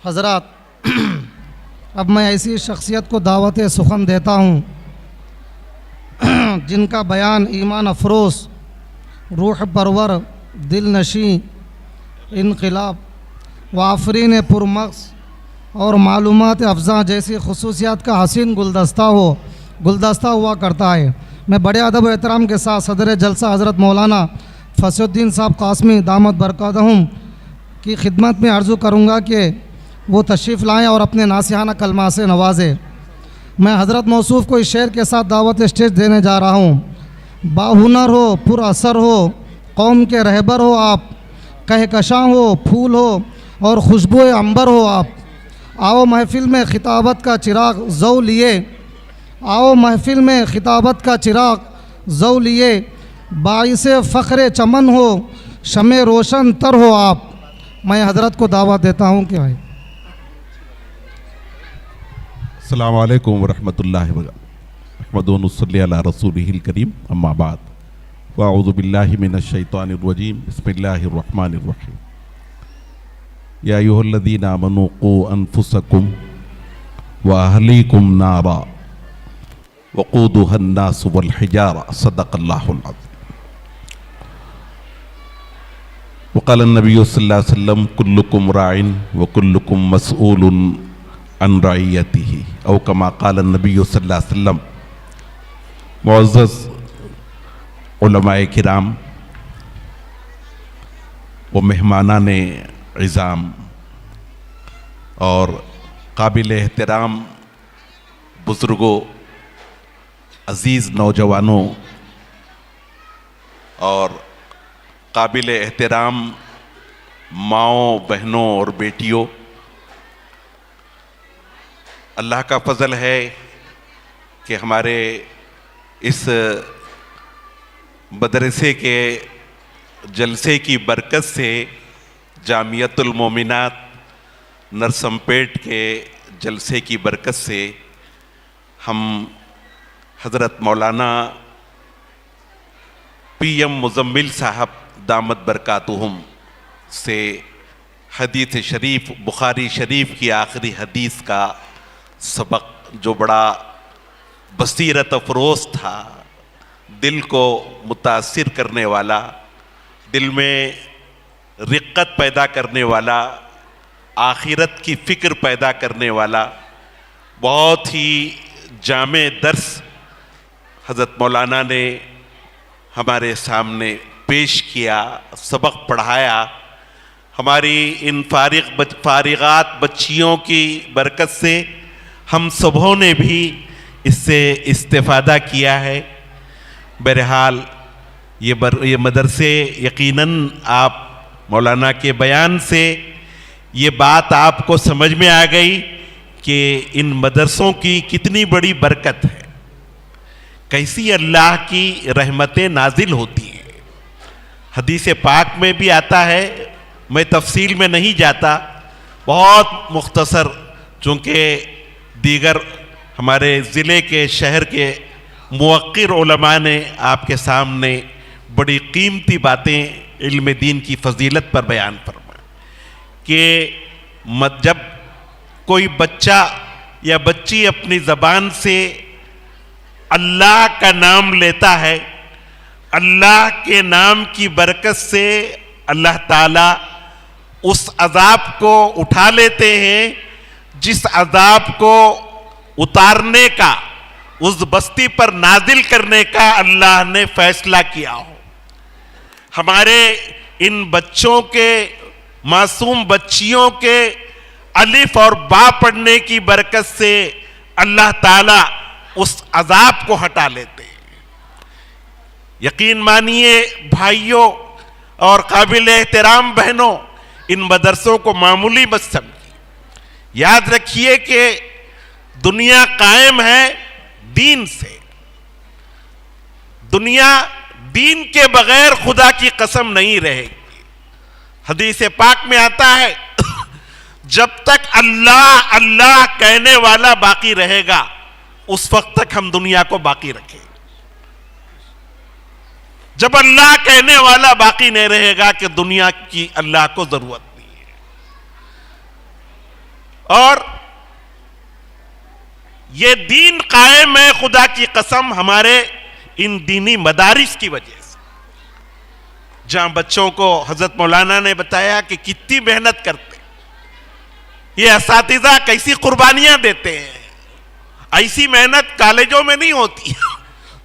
حضرات، اب میں ایسی شخصیت کو دعوت سخن دیتا ہوں جن کا بیان ایمان افروز، روح پرور، دل نشیں، انقلاب و آفرین پرمغز اور معلومات افزاں جیسی خصوصیات کا حسین گلدستہ ہوا کرتا ہے۔ میں بڑے ادب و احترام کے ساتھ صدر جلسہ حضرت مولانا فصیح الدین صاحب قاسمی دامت برکاتہم کی خدمت میں عرض کروں گا کہ وہ تشریف لائیں اور اپنے ناصحانہ کلمات سے نوازیں۔ میں حضرت موصوف کو اس شعر کے ساتھ دعوت اسٹیج دینے جا رہا ہوں۔ باہنر ہو، پر اثر ہو، قوم کے رہبر ہو آپ، کہکشاں ہو، پھول ہو اور خوشبو عنبر ہو آپ۔ آؤ محفل میں خطابت کا چراغ زو لیے، آؤ محفل میں خطابت کا چراغ زو لیے، باعث فخر چمن ہو، شمع روشن تر ہو آپ۔ میں حضرت کو دعوت دیتا ہوں کہ آئے۔ السلام علیکم ورحمۃ اللہ وبرکاتہ۔ احمد صلی علی رسولہ الکریم، اما بعد، واعوذ باللہ من الشیطان الرجیم، بسم اللہ الرحمن الرحیم۔ یا ایھا الذین آمنوا قوا انفسکم واہلیکم نارا وقودها الناس والحجارہ، صدق اللہ العظیم۔ وقال النبی صلی اللہ علیہ وسلم کلکم راع وکلکم مسئول عن رعیتہ، او کما قال النبی صلی اللہ علیہ وسلم۔ معزز علماء کرام و مہمانان عظام اور قابل احترام بزرگوں، عزیز نوجوانوں اور قابل احترام ماؤں، بہنوں اور بیٹیوں، اللہ کا فضل ہے کہ ہمارے اس مدرسے کے جلسے کی برکت سے جامعۃ المومنات نرسمپیٹ کے جلسے کی برکت سے ہم حضرت مولانا پی ایم مزمل صاحب دامت برکاتہم سے حدیث شریف، بخاری شریف کی آخری حدیث کا سبق، جو بڑا بصیرت افروز تھا، دل کو متاثر کرنے والا، دل میں رقت پیدا کرنے والا، آخرت کی فکر پیدا کرنے والا، بہت ہی جامع درس حضرت مولانا نے ہمارے سامنے پیش کیا، سبق پڑھایا۔ ہماری ان فارغات بچیوں کی برکت سے ہم سبھوں نے بھی اس سے استفادہ کیا ہے۔ بہرحال یہ مدرسے، یقیناً آپ مولانا کے بیان سے یہ بات آپ کو سمجھ میں آ گئی کہ ان مدرسوں کی کتنی بڑی برکت ہے، کیسی اللہ کی رحمتیں نازل ہوتی ہیں۔ حدیث پاک میں بھی آتا ہے، میں تفصیل میں نہیں جاتا، بہت مختصر، چونکہ دیگر ہمارے ضلع کے، شہر کے موقر علماء نے آپ کے سامنے بڑی قیمتی باتیں علم دین کی فضیلت پر بیان فرمائیں کہ جب کوئی بچہ یا بچی اپنی زبان سے اللہ کا نام لیتا ہے، اللہ کے نام کی برکت سے اللہ تعالیٰ اس عذاب کو اٹھا لیتے ہیں جس عذاب کو اتارنے کا، اس بستی پر نازل کرنے کا اللہ نے فیصلہ کیا ہو۔ ہمارے ان بچوں کے، معصوم بچیوں کے الف اور با پڑھنے کی برکت سے اللہ تعالیٰ اس عذاب کو ہٹا لیتے ہیں۔ یقین مانیے بھائیوں اور قابل احترام بہنوں، ان مدرسوں کو معمولی مت سمجھیے۔ یاد رکھیے کہ دنیا قائم ہے دین سے۔ دنیا دین کے بغیر خدا کی قسم نہیں رہے گی۔ حدیث پاک میں آتا ہے جب تک اللہ اللہ کہنے والا باقی رہے گا، اس وقت تک ہم دنیا کو باقی رکھیں گے۔ جب اللہ کہنے والا باقی نہیں رہے گا کہ دنیا کی اللہ کو ضرورت نہیں ہے۔ اور یہ دین قائم ہے خدا کی قسم ہمارے ان دینی مدارس کی وجہ سے، جہاں بچوں کو حضرت مولانا نے بتایا کہ کتنی محنت کرتے ہیں، یہ اساتذہ کیسی قربانیاں دیتے ہیں. ایسی محنت کالجوں میں نہیں ہوتی.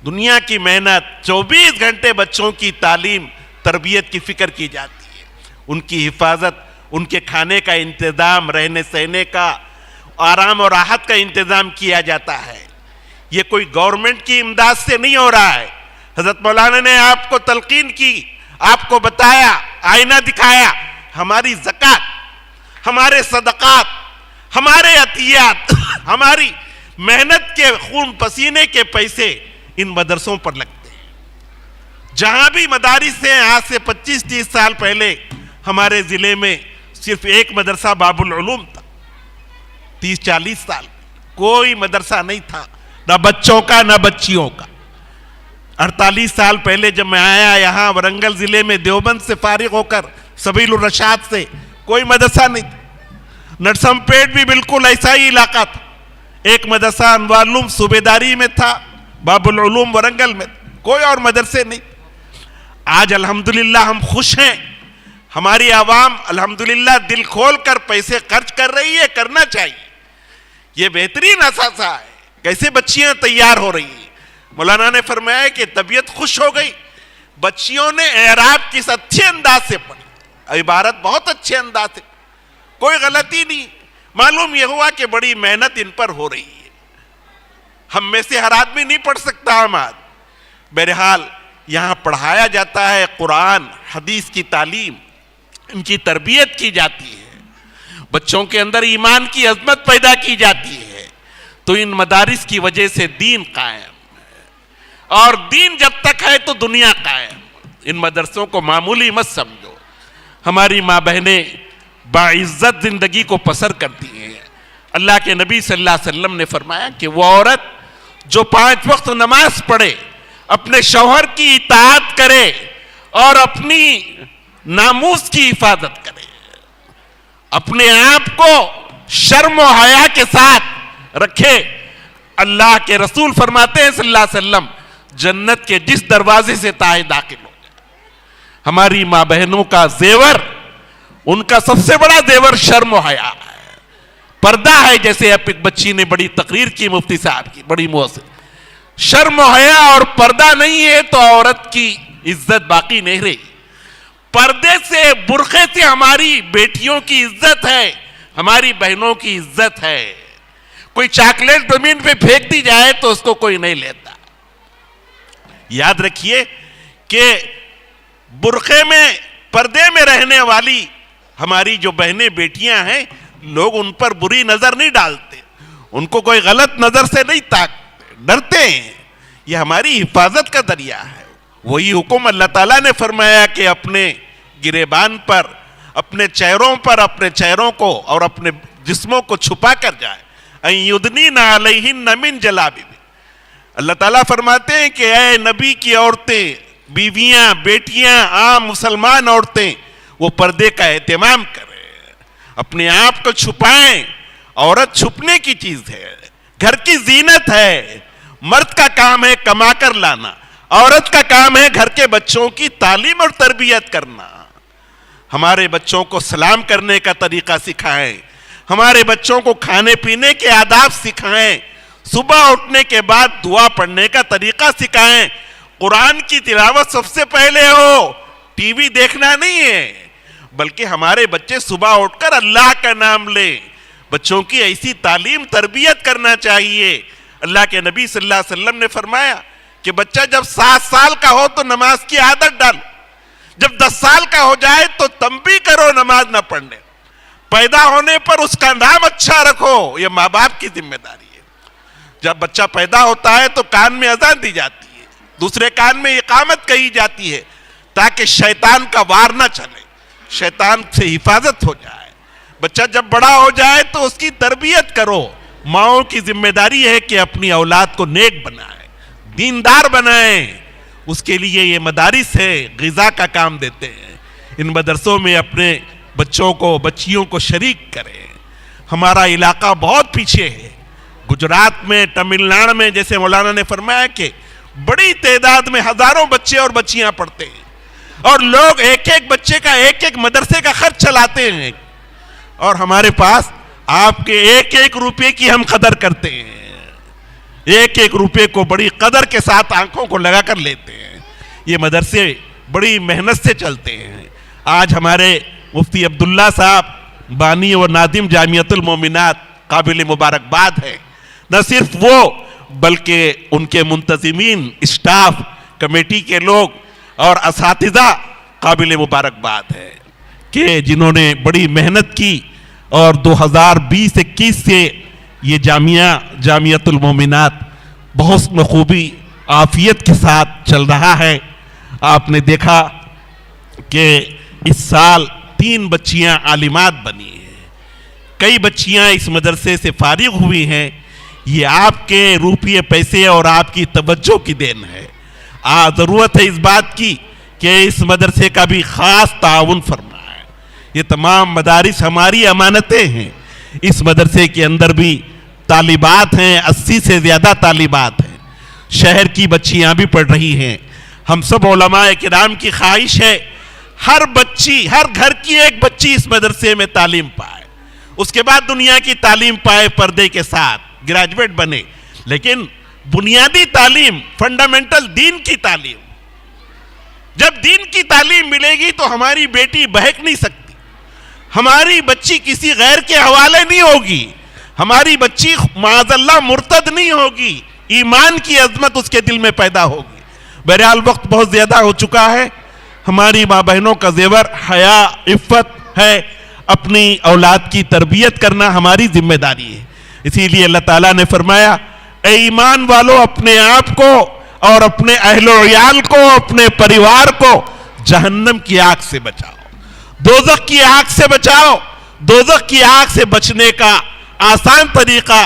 دنیا کی محنت 24 گھنٹے بچوں کی تعلیم تربیت کی فکر کی جاتی ہے، ان کی حفاظت، ان کے کھانے کا انتظام، رہنے سہنے کا، آرام اور راحت کا انتظام کیا جاتا ہے. یہ کوئی گورنمنٹ کی امداد سے نہیں ہو رہا ہے. حضرت مولانا نے آپ کو تلقین کی، آپ کو بتایا، آئینہ دکھایا. ہماری زکوٰۃ، ہمارے صدقات، ہمارے عطیات، ہماری محنت کے خون پسینے کے پیسے ان مدرسوں پر لگتے ہیں. جہاں بھی مدارس ہیں، آج سے 25-30 سال پہلے ہمارے ضلع میں صرف ایک مدرسہ باب العلوم تھا. 30-40 سال کوئی مدرسہ نہیں تھا، نہ بچوں کا نہ بچیوں کا. 48 سال پہلے جب میں آیا یہاں ورنگل ضلع میں دیوبند سے فارغ ہو کر سبیل الرشاد سے، کوئی مدرسہ نہیں تھا. نرسم پیٹ بھی بالکل ایسا ہی علاقہ تھا. ایک مدرسہ انوار العلوم صوبیداری میں تھا، باب العلوم ورنگل میں، کوئی اور مدرسے نہیں. آج الحمدللہ ہم خوش ہیں، ہماری عوام الحمدللہ دل کھول کر پیسے خرچ کر رہی ہے، کرنا چاہیے. یہ بہترین اثاثہ ہے. کیسے بچیاں تیار ہو رہی ہیں. مولانا نے فرمایا کہ طبیعت خوش ہو گئی، بچیوں نے اعراب کس اچھے انداز سے پڑھی، عبارت بہت اچھے انداز سے، کوئی غلطی نہیں. معلوم یہ ہوا کہ بڑی محنت ان پر ہو رہی ہے. ہم میں سے ہر آدمی نہیں پڑھ سکتا آماد. بہرحال یہاں پڑھایا جاتا ہے قرآن حدیث کی تعلیم، ان کی تربیت کی جاتی ہے، بچوں کے اندر ایمان کی عظمت پیدا کی جاتی ہے. تو ان مدارس کی وجہ سے دین قائم ہے، اور دین جب تک ہے تو دنیا قائم. ان مدرسوں کو معمولی مت سمجھو. ہماری ماں بہنیں باعزت زندگی کو پسر کرتی ہیں. اللہ کے نبی صلی اللہ علیہ وسلم نے فرمایا کہ وہ عورت جو 5 وقت نماز پڑھے، اپنے شوہر کی اطاعت کرے اور اپنی ناموس کی حفاظت کرے، اپنے آپ کو شرم و حیا کے ساتھ رکھے، اللہ کے رسول فرماتے ہیں صلی اللہ علیہ وسلم جنت کے جس دروازے سے تاہے داخل ہو جائے. ہماری ماں بہنوں کا زیور، ان کا سب سے بڑا زیور شرم و حیا ہے، پردہ ہے. جیسے اب ایک بچی نے بڑی تقریر کی مفتی صاحب کی، بڑی مؤثر. شرم و حیا اور پردہ نہیں ہے تو عورت کی عزت باقی نہیں رہی. پردے سے، برقعے سے ہماری بیٹیوں کی عزت ہے، ہماری بہنوں کی عزت ہے. کوئی چاکلیٹ زمین پہ پھینک دی جائے تو اس کو کوئی نہیں لیتا. یاد رکھیے کہ برقعے میں، پردے میں رہنے والی ہماری جو بہنیں بیٹیاں ہیں، لوگ ان پر بری نظر نہیں ڈالتے، ان کو کوئی غلط نظر سے نہیں تاکتے، ڈرتے ہیں. یہ ہماری حفاظت کا ذریعہ ہے. وہی حکم اللہ تعالیٰ نے فرمایا کہ اپنے گریبان پر، اپنے چہروں پر، اپنے چہروں کو اور اپنے جسموں کو چھپا کر جائے. اَن یُدْنِینَ عَلَیْہِنَّ مِن جَلَابِبِهِنَّ. اللہ تعالیٰ فرماتے ہیں کہ اے نبی کی عورتیں، بیویاں، بیٹیاں، عام مسلمان عورتیں، وہ پردے کا اہتمام کریں، اپنے آپ کو چھپائیں. عورت چھپنے کی چیز ہے، گھر کی زینت ہے. مرد کا کام ہے کما کر لانا، عورت کا کام ہے گھر کے بچوں کی تعلیم اور تربیت کرنا. ہمارے بچوں کو سلام کرنے کا طریقہ سکھائیں، ہمارے بچوں کو کھانے پینے کے آداب سکھائیں، صبح اٹھنے کے بعد دعا پڑھنے کا طریقہ سکھائیں. قرآن کی تلاوت سب سے پہلے ہو، ٹی وی دیکھنا نہیں ہے، بلکہ ہمارے بچے صبح اٹھ کر اللہ کا نام لیں. بچوں کی ایسی تعلیم تربیت کرنا چاہیے. اللہ کے نبی صلی اللہ علیہ وسلم نے فرمایا کہ بچہ جب 7 سال کا ہو تو نماز کی عادت ڈالو، جب 10 سال کا ہو جائے تو تنبیہ کرو نماز نہ پڑھنے. پیدا ہونے پر اس کا نام اچھا رکھو، یہ ماں باپ کی ذمہ داری ہے. جب بچہ پیدا ہوتا ہے تو کان میں اذان دی جاتی ہے، دوسرے کان میں اقامت کہی جاتی ہے، تاکہ شیطان کا وار نہ چلے، شیطان سے حفاظت ہو جائے. بچہ جب بڑا ہو جائے تو اس کی تربیت کرو. ماؤں کی ذمہ داری ہے کہ اپنی اولاد کو نیک بنائیں، دیندار بنائیں. اس کے لیے یہ مدارس ہے، غذا کا کام دیتے ہیں. ان مدرسوں میں اپنے بچوں کو، بچیوں کو شریک کریں. ہمارا علاقہ بہت پیچھے ہے. گجرات میں، تمل ناڈو میں جیسے مولانا نے فرمایا کہ بڑی تعداد میں ہزاروں بچے اور بچیاں پڑھتے ہیں، اور لوگ ایک ایک بچے کا ایک ایک مدرسے کا خرچ چلاتے ہیں، اور ہمارے پاس آپ کے ایک ایک روپے کی ہم قدر کرتے ہیں، ایک ایک روپے کو بڑی قدر کے ساتھ آنکھوں کو لگا کر لیتے ہیں. یہ مدرسے بڑی محنت سے چلتے ہیں. آج ہمارے مفتی عبداللہ صاحب بانی و نادم جامعۃ المومنات قابل مبارکباد ہے. نہ صرف وہ بلکہ ان کے منتظمین، اسٹاف، کمیٹی کے لوگ اور اساتذہ قابل مبارکباد ہے کہ جنہوں نے بڑی محنت کی، اور 2020-21 سے یہ جامعۃ المومنات بہت بخوبی عافیت کے ساتھ چل رہا ہے. آپ نے دیکھا کہ اس سال 3 بچیاں عالمات بنی ہیں، کئی بچیاں اس مدرسے سے فارغ ہوئی ہیں. یہ آپ کے روپیے پیسے اور آپ کی توجہ کی دین ہے. ضرورت ہے اس بات کی کہ اس مدرسے کا بھی خاص تعاون فرمائیں. یہ تمام مدارس ہماری امانتیں ہیں. اس مدرسے کے اندر بھی طالبات ہیں، 80 سے زیادہ طالبات ہیں. شہر کی بچیاں بھی پڑھ رہی ہیں. ہم سب علماء کرام کی خواہش ہے ہر بچی، ہر گھر کی ایک بچی اس مدرسے میں تعلیم پائے، اس کے بعد دنیا کی تعلیم پائے، پردے کے ساتھ گریجویٹ بنے. لیکن بنیادی تعلیم، فنڈامنٹل دین کی تعلیم، جب دین کی تعلیم ملے گی تو ہماری بیٹی بہک نہیں سکتی، ہماری بچی کسی غیر کے حوالے نہیں ہوگی، ہماری بچی معاذ اللہ مرتد نہیں ہوگی، ایمان کی عظمت اس کے دل میں پیدا ہوگی. بہرحال وقت بہت زیادہ ہو چکا ہے. ہماری ماں بہنوں کا زیور حیا، عفت ہے. اپنی اولاد کی تربیت کرنا ہماری ذمہ داری ہے. اسی لیے اللہ تعالیٰ نے فرمایا اے ایمان والو اپنے آپ کو اور اپنے اہل و عیال کو، اپنے پریوار کو جہنم کی آگ سے بچاؤ، دوزخ کی آگ سے بچاؤ. دوزخ کی آگ سے بچنے کا آسان طریقہ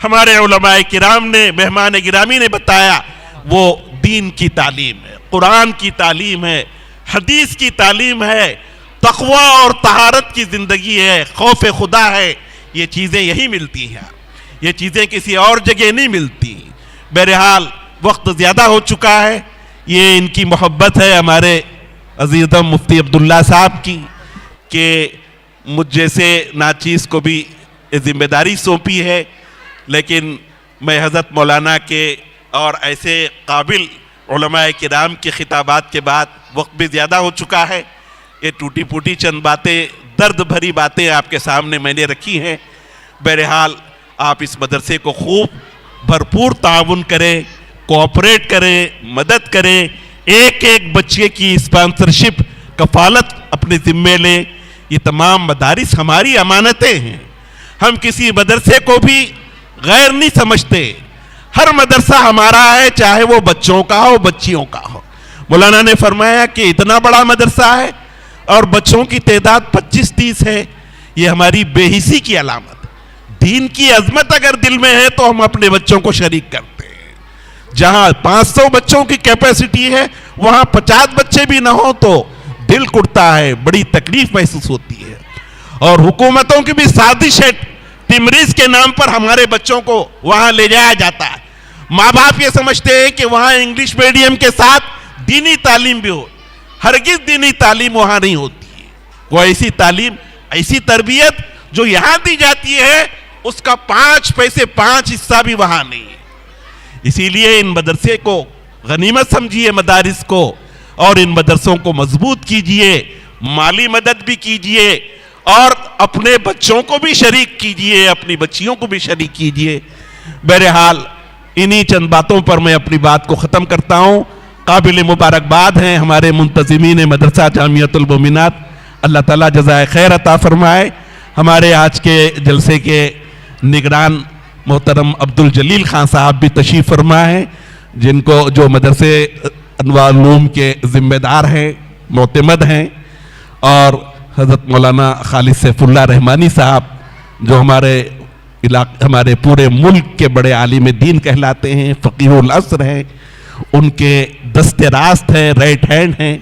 ہمارے علماء کرام نے، مہمان گرامی نے بتایا، وہ دین کی تعلیم ہے، قرآن کی تعلیم ہے، حدیث کی تعلیم ہے، تقوی اور طہارت کی زندگی ہے، خوف خدا ہے. یہ چیزیں یہی ملتی ہیں، یہ چیزیں کسی اور جگہ نہیں ملتی. بہرحال وقت زیادہ ہو چکا ہے. یہ ان کی محبت ہے ہمارے عزیزم مفتی عبداللہ صاحب کی کہ مجھ جیسے ناچیز کو بھی ذمہ داری سونپی ہے. لیکن میں حضرت مولانا کے اور ایسے قابل علماء کرام کے خطابات کے بعد وقت بھی زیادہ ہو چکا ہے. یہ ٹوٹی پوٹی چند باتیں، درد بھری باتیں آپ کے سامنے میں نے رکھی ہیں. بہرحال آپ اس مدرسے کو خوب بھرپور تعاون کریں، کوآپریٹ کریں، مدد کریں. ایک ایک بچے کی اسپانسرشپ، کفالت اپنے ذمے لیں. یہ تمام مدارس ہماری امانتیں ہیں. ہم کسی مدرسے کو بھی غیر نہیں سمجھتے. ہر مدرسہ ہمارا ہے، چاہے وہ بچوں کا ہو، بچیوں کا ہو. مولانا نے فرمایا کہ اتنا بڑا مدرسہ ہے اور بچوں کی تعداد 25-30 ہے. یہ ہماری بے حسی کی علامت. دین کی عظمت اگر دل میں ہے تو ہم اپنے بچوں کو شریک کرتے ہیں. جہاں 500 بچوں کی کیپیسٹی ہے وہاں 50 بچے بھی نہ ہوں تو دل کڑتا ہے، بڑی تکلیف محسوس ہوتی ہے. اور حکومتوں کی بھی سازش ہے، تمریز کے نام پر ہمارے بچوں کو وہاں لے جایا جاتا ہے. ماں باپ یہ سمجھتے ہیں کہ وہاں انگلش میڈیم کے ساتھ دینی تعلیم بھی ہو. ہرگز دینی تعلیم وہاں نہیں ہوتی ہے. وہ ایسی تعلیم، ایسی تربیت جو یہاں دی جاتی ہے اس کا 5 پیسے 5 حصہ بھی وہاں نہیں ہے. اسی لیے ان مدرسے کو غنیمت سمجھیے، مدارس کو، اور ان مدرسوں کو مضبوط کیجئے، مالی مدد بھی کیجئے اور اپنے بچوں کو بھی شریک کیجئے، اپنی بچیوں کو بھی شریک کیجئے. بہرحال انہی چند باتوں پر میں اپنی بات کو ختم کرتا ہوں. قابل مبارکباد ہیں ہمارے منتظمین مدرسہ جامعۃ المومنات. اللہ تعالیٰ جزائے خیر عطا فرمائے. ہمارے آج کے جلسے کے نگران محترم عبدالجلیل خان صاحب بھی تشریف فرما ہیں، جن کو جو مدرسے انوار العلوم کے ذمہ دار ہیں، معتمد ہیں. اور حضرت مولانا خالد سیف اللہ رحمانی صاحب جو ہمارے پورے ملک کے بڑے عالم دین کہلاتے ہیں، فقیہ العصر ہیں، ان کے دست راست ہیں، رائٹ ہینڈ ہیں.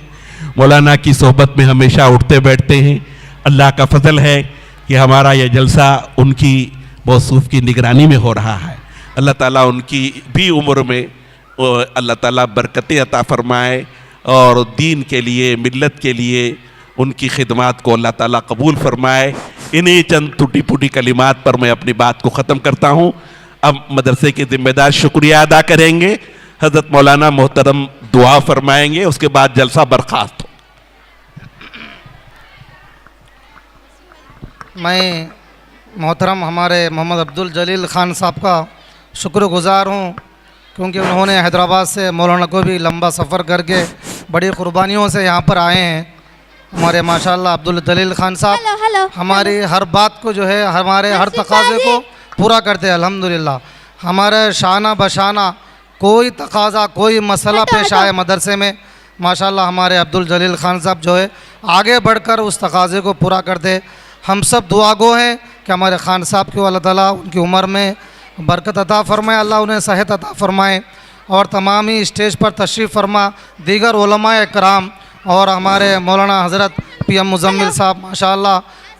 مولانا کی صحبت میں ہمیشہ اٹھتے بیٹھتے ہیں. اللہ کا فضل ہے کہ ہمارا یہ جلسہ ان کی موصوف کی نگرانی میں ہو رہا ہے. اللہ تعالیٰ ان کی بھی عمر میں اللہ تعالیٰ برکتیں عطا فرمائے اور دین کے لیے ملت کے لیے ان کی خدمات کو اللہ تعالیٰ قبول فرمائے. انہیں چند ٹوٹی پھوٹی کلمات پر میں اپنی بات کو ختم کرتا ہوں. اب مدرسے کے ذمہ دار شکریہ ادا کریں گے. حضرت مولانا محترم دعا فرمائیں گے, اس کے بعد جلسہ برخاست ہو. میں محترم ہمارے محمد عبدالجلیل خان صاحب کا شکر گزار ہوں کیونکہ انہوں نے حیدرآباد سے مولانا کو بھی لمبا سفر کر کے بڑی قربانیوں سے یہاں پر آئے ہیں. ہمارے ماشاءاللہ عبدالجلیل خان صاحب ہماری ہر بات کو جو ہے ہمارے ہر تقاضے کو پورا کرتے ہیں الحمدللہ. ہمارے شانہ بشانہ کوئی تقاضا کوئی مسئلہ پیش آئے مدرسے میں ماشاءاللہ ہمارے عبدالجلیل خان صاحب جو ہے آگے بڑھ کر اس تقاضے کو پورا کرتے. ہم سب دعا گو ہیں کہ ہمارے خان صاحب کو اللہ تعالیٰ ان کی عمر میں برکت عطا فرمائے, اللہ انہیں صحت عطا فرمائے, اور تمام ہی اسٹیج پر تشریف فرما دیگر علماء کرام اور ہمارے مولانا حضرت پی ایم مزمل صاحب ماشاءاللہ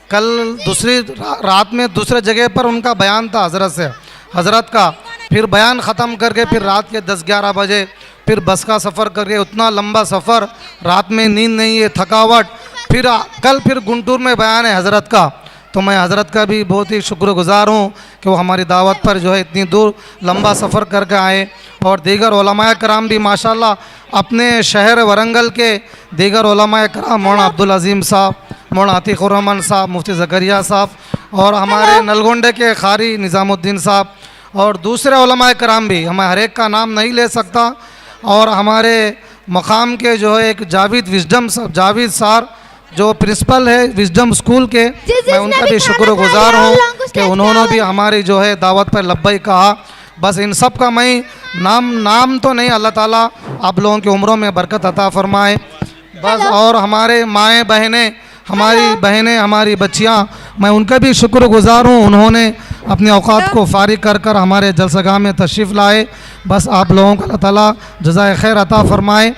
کل دوسری رات میں دوسرے جگہ پر ان کا بیان تھا حضرت کا, پھر بیان ختم کر کے پھر رات کے 10-11 بجے پھر بس کا سفر کر کے اتنا لمبا سفر, رات میں نیند نہیں ہے, تھکاوٹ, پھر کل پھر گنٹور میں بیان ہے حضرت کا. تو میں حضرت کا بھی بہت ہی شکر گزار ہوں کہ وہ ہماری دعوت پر جو ہے اتنی دور لمبا سفر کر کے آئے, اور دیگر علماء کرام بھی ماشاءاللہ اپنے شہر ورنگل کے دیگر علماء کرام مولانا عبدالعظیم صاحب, مولانا عتیق الرحمن صاحب, مفتی زکریا صاحب اور ہمارے نلگونڈے کے قاری نظام الدین صاحب اور دوسرے علماء کرام بھی, میں ہر ایک کا نام نہیں لے سکتا, اور ہمارے مقام کے جو ہے ایک جاوید سار جو پرنسپل ہے وزڈم اسکول کے, میں ان کا بھی شکر گزار ہوں کہ انہوں نے بھی ہماری جو ہے دعوت پر لبیک کہا. بس ان سب کا میں نام تو نہیں, اللہ تعالیٰ آپ لوگوں کی عمروں میں برکت عطا فرمائے بس. اور ہمارے مائیں بہنیں, ہماری بچیاں, میں ان کا بھی شکر گزار ہوں, انہوں نے اپنے اوقات کو فارغ کر ہمارے جلسہ گاہ میں تشریف لائے. بس آپ لوگوں کو اللہ تعالیٰ جزائے خیر عطا فرمائے.